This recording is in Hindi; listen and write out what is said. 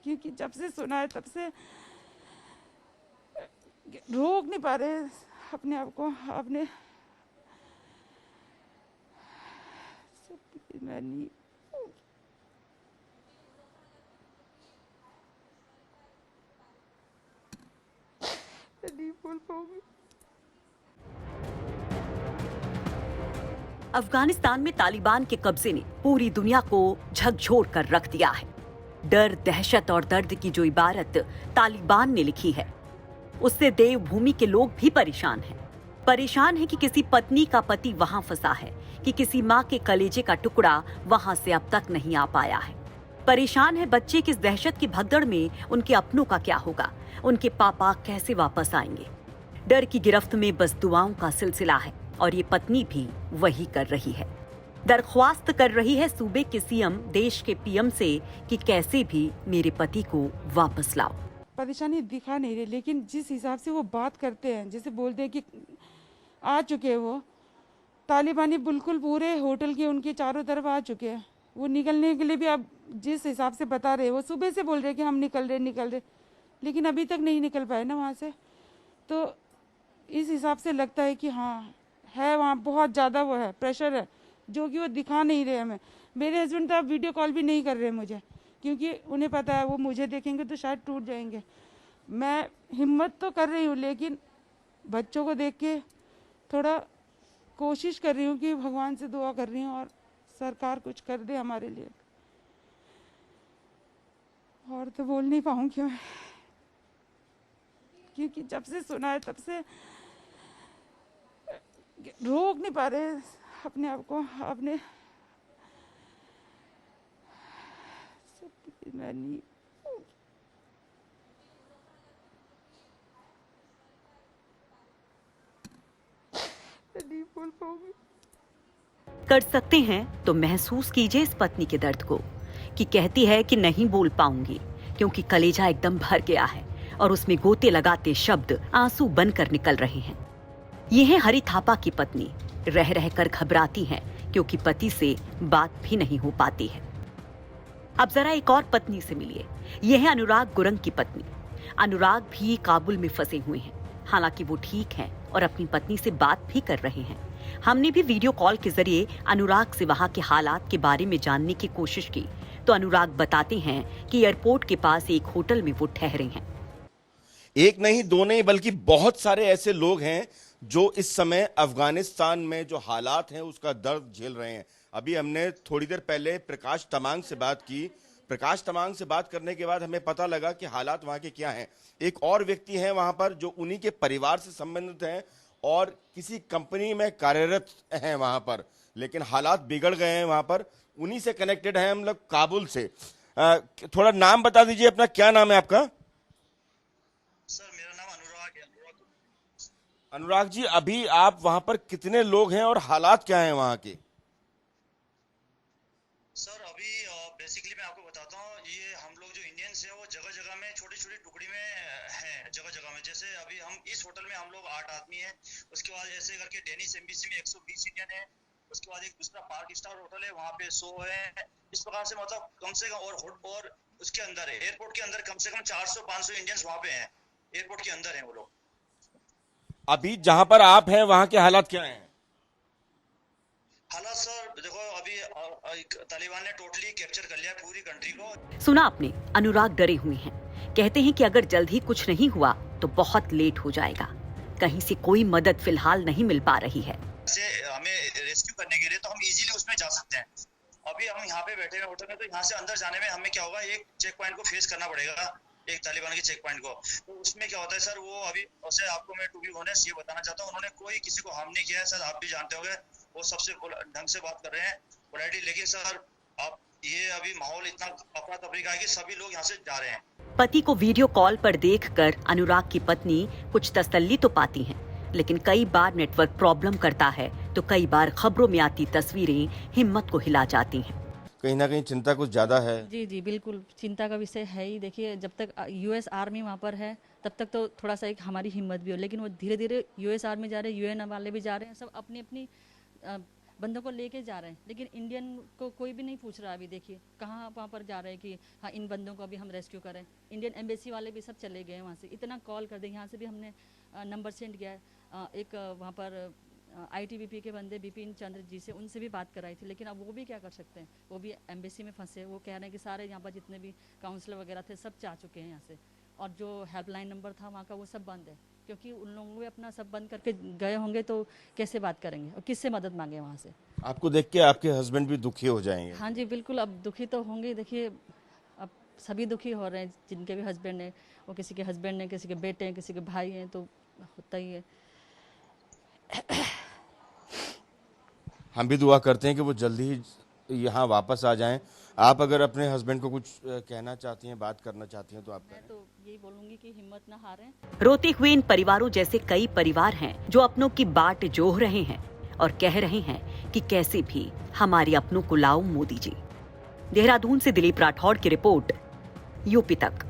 क्योंकि जब से सुना है तब से रोक नहीं पा रहे अपने आप को। अपने मैं नहीं बोल पाऊंगी। अफगानिस्तान में तालिबान के कब्जे ने पूरी दुनिया को झकझोर कर रख दिया है। डर, दहशत और दर्द की जो इबारत तालिबान ने लिखी है, उससे देवभूमि के लोग भी परेशान हैं। परेशान है कि किसी पत्नी का पति वहां फंसा है, कि किसी माँ के कलेजे का टुकड़ा वहां से अब तक नहीं आ पाया है। परेशान है बच्चे की इस दहशत की भगदड़ में उनके अपनों का क्या होगा, उनके पापा कैसे वापस आएंगे। डर की गिरफ्त में बस दुआओं का सिलसिला है और ये पत्नी भी वही कर रही है। दरख्वास्त कर रही है सूबे के सीएम, देश के पीएम से कि कैसे भी मेरे पति को वापस लाओ। परेशानी दिखा नहीं रहे, लेकिन जिस हिसाब से वो बात करते हैं, जैसे बोलते हैं कि आ चुके हैं वो तालिबानी, बिल्कुल पूरे होटल के उनके चारों तरफ आ चुके हैं। वो निकलने के लिए भी अब जिस हिसाब से बता रहे, वो सुबह से बोल रहे कि हम निकल रहे, लेकिन अभी तक नहीं निकल पाए ना वहाँ से। तो इस हिसाब से लगता है कि हाँ है, वहाँ बहुत ज़्यादा वो है, प्रेशर है, जो कि वो दिखा नहीं रहे हमें। मेरे हस्बैंड तो अब वीडियो कॉल भी नहीं कर रहे मुझे, क्योंकि उन्हें पता है वो मुझे देखेंगे तो शायद टूट जाएंगे। मैं हिम्मत तो कर रही हूँ, लेकिन बच्चों को देख के थोड़ा कोशिश कर रही हूँ कि भगवान से दुआ कर रही हूँ और सरकार कुछ कर दे हमारे लिए। और तो बोल नहीं पाऊँगी मैं, क्योंकि जब से सुना है तब से रोक नहीं पा रहे अपने आप को। अपने मैं नहीं बोल पाऊंगी। कर सकते हैं तो महसूस कीजिए इस पत्नी के दर्द को, कि कहती है कि नहीं बोल पाऊंगी क्योंकि कलेजा एकदम भर गया है और उसमें गोते लगाते शब्द आंसू बनकर निकल रहे हैं। ये है हरी थापा की पत्नी, रह रह कर घबराती हैं क्योंकि पति से बात भी नहीं हो पाती है। अब जरा एक और पत्नी से मिलिए। यह है अनुराग गुरंग की पत्नी। अनुराग भी काबुल में फंसे हुए हैं। हालांकि वो ठीक हैं और अपनी पत्नी से बात भी कर रहे हैं। हमने भी वीडियो कॉल के जरिए अनुराग से वहां के हालात के बारे में जानने की कोशिश की, तो अनुराग बताते हैं कि एयरपोर्ट के पास एक होटल में वो ठहरे हैं। एक नहीं, दो नहीं, बल्कि बहुत सारे ऐसे लोग हैं जो इस समय अफगानिस्तान में जो हालात हैं उसका दर्द झेल रहे हैं। अभी हमने थोड़ी देर पहले प्रकाश तमांग से बात की। प्रकाश तमांग से बात करने के बाद हमें पता लगा कि हालात वहां के क्या हैं। एक और व्यक्ति हैं वहां पर जो उन्हीं के परिवार से संबंधित हैं और किसी कंपनी में कार्यरत हैं वहां पर, लेकिन हालात बिगड़ गए हैं वहां पर। उन्हीं से कनेक्टेड हैं हम लोग काबुल से। थोड़ा नाम बता दीजिए अपना, क्या नाम है आपका? सर मेरा नाम अनुराग है। अनुराग जी, अभी आप वहां पर कितने लोग हैं और हालात क्या हैं वहां के? सर अभी बेसिकली मैं आपको बताता हूँ, ये हम लोग जो इंडियंस हैं वो जगह जगह में छोटी छोटी टुकड़ी में हैं, जगह जगह में। जैसे अभी हम इस होटल में हम लोग 8 आदमी हैं। उसके बाद ऐसे करके डेनिस एम्बेसी में 120 इंडियन है। उसके बाद एक दूसरा पार्क स्टार होटल है, वहाँ पे 100 है। इस प्रकार से मतलब कम से कम और उसके अंदर है, एयरपोर्ट के अंदर कम से कम 400-500 इंडियंस वहाँ पे हैं, एयरपोर्ट के अंदर है वो लोग। अभी जहां पर आप हैं वहां के हालात क्या हैं? हालात सर देखो, अभी तालिबान ने टोटली कैप्चर कर लिया पूरी कंट्री को। सुना आपने, अनुराग डरे हुए हैं। कहते हैं कि अगर जल्द ही कुछ नहीं हुआ तो बहुत लेट हो जाएगा। कहीं से कोई मदद फिलहाल नहीं मिल पा रही है। हमें रेस्क्यू करने के लिए तो हम इजीली उसमें जा सकते हैं। अभी हम यहाँ पे बैठे हैं होटल में, तो यहाँ से अंदर जाने में हमें क्या होगा, एक चेक पॉइंट को फेस करना पड़ेगा, एक तालिबान के चेक पॉइंट को। तो उसमें क्या होता है सर, वो अभी वैसे आपको मैं टू बी ऑनेस्ट ये बताना चाहता हूँ, उन्होंने कोई किसी को हार्म नहीं किया है सर। आप भी जानते होंगे, वो सबसे ढंग से बात कर रहे हैं, पोलाइटली। लेकिन सर आप ये अभी माहौल इतना अफरा तफरी का है कि सभी लोग यहाँ से जा रहे हैं। पति को वीडियो कॉल पर देखकर अनुराग की पत्नी कुछ तसल्ली तो पाती हैं, लेकिन कई बार नेटवर्क प्रॉब्लम करता है तो कई बार खबरों में आती तस्वीरें हिम्मत को हिला जाती हैं। कहीं ना कहीं चिंता कुछ ज्यादा है। जी जी बिल्कुल, चिंता का विषय है ही। देखिए, जब तक यूएस आर्मी वहाँ पर है तब तक तो थोड़ा सा एक हमारी हिम्मत भी हो, लेकिन वो धीरे धीरे यूएस आर्मी जा रहे हैं, यूएन वाले भी जा रहे हैं, सब अपनी अपनी बंदों को लेके जा रहे हैं, लेकिन इंडियन को कोई भी नहीं पूछ रहा। अभी देखिए कहाँ वहाँ पर जा रहे हैं कि हाँ इन बंदों को अभी हम रेस्क्यू करें। इंडियन एम्बेसी वाले भी सब चले गए वहाँ से, इतना कॉल कर दे। यहाँ से भी हमने नंबर सेंड किया है। एक वहाँ पर ITBP के बंदे बिपिन चंद्र जी से, उनसे भी बात कराई थी, लेकिन अब वो भी क्या कर सकते हैं, वो भी एम्बेसी में फंसे। वो कह रहे हैं कि सारे यहाँ पर जितने भी काउंसलर वगैरह थे सब जा चुके हैं यहाँ से, और जो हेल्पलाइन नंबर था वहाँ का वो सब बंद है, क्योंकि उन लोगों ने अपना सब बंद करके गए होंगे तो कैसे बात करेंगे और किससे मदद मांगे वहाँ से। आपको देख के आपके हस्बैंड भी दुखी हो जाएंगे। हाँ जी बिल्कुल, अब दुखी तो होंगे। देखिए अब सभी दुखी हो रहे हैं, जिनके भी हस्बैंड हैं, वो किसी के हस्बैंड हैं, किसी के बेटे हैं, किसी के भाई हैं, तो होता ही है। हम भी दुआ करते हैं कि वो जल्दी ही यहाँ वापस आ जाएं। आप अगर अपने हस्बैंड को कुछ कहना चाहती हैं, बात करना चाहती हैं तो आप मैं तो यही बोलूँगी कि हिम्मत ना हारें। रोते हुए इन परिवारों जैसे कई परिवार हैं जो अपनों की बाट जोह रहे हैं और कह रहे हैं कि कैसे भी हमारे अपनों को लाओ मोदी जी। देहरादून से दिलीप राठौड़ की रिपोर्ट, यूपी तक।